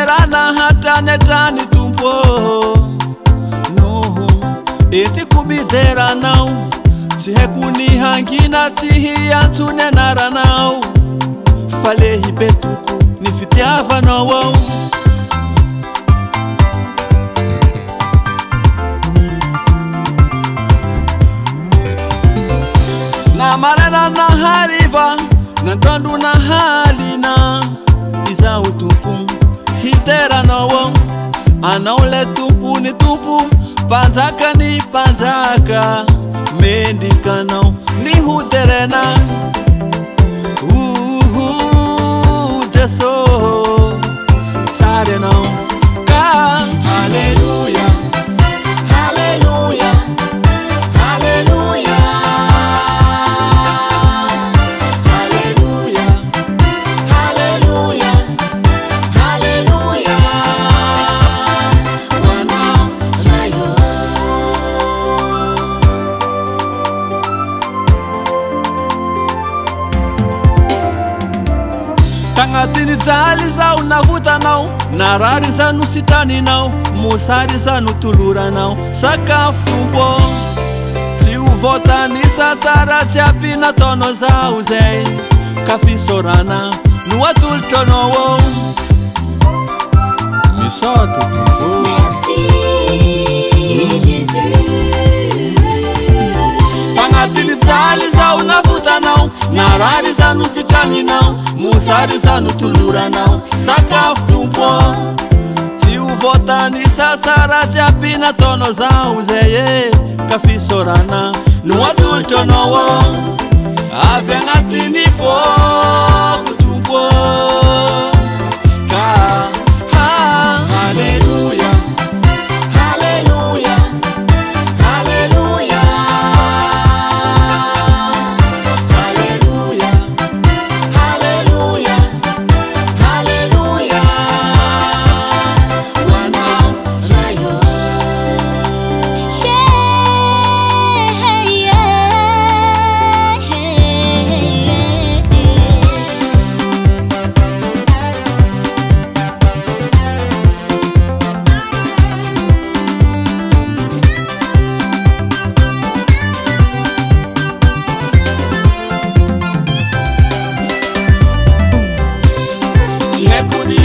Terana hatane tani tumpo no eti kubidera now tihe kuni hangina tihi antune nara now fale hibetuku nifitiava no wow na marana na hariva na tondu na halina iza utupu hitera no wow anaule tupu ni tupu panzaka ni panzaka mendika no ni huterena jeso tare no ka hallelujah hallelujah hallelujah hallelujah hallelujah hallelujah wana jayo tangatini zali za unavuta nao narari za nusitani nao musari za nutulura nao sakafubo si uvota ni satara tiapi na tono za uzei kafisorana nuwatul tono wo misoto tupo merci Jésus tangatini zali za unavuta nao narari za nusitani nao musari za nutulura nao sakafubo si uvota ni satara tiapi na tono za uzei kafisorana nuwatul tono wo avengatini fo kutupo ka hallelujah hallelujah hallelujah hallelujah hallelujah hallelujah wana jayo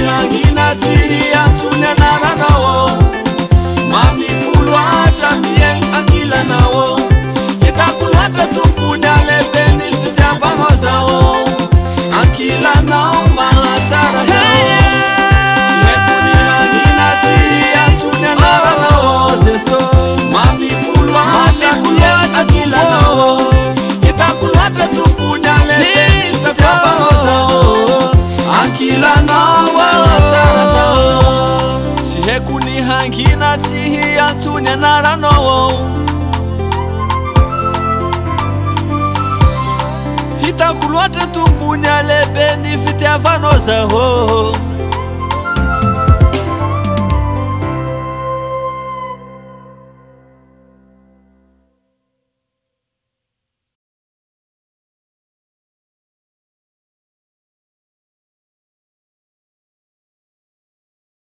hangina tiri antune nara nawo mami kulwacha mie akila nawo itakulwacha tupunyale beni fitia pangozao akila nao mahatara siekuni hangina tiri antune nara nawo mami kulwacha mie akila nawo itakulwacha tupunyale beni fitia pangozao akila nawo kuni hangina tihi antune nara no hita kulwate tupunya lebe ni fitia vanoza ho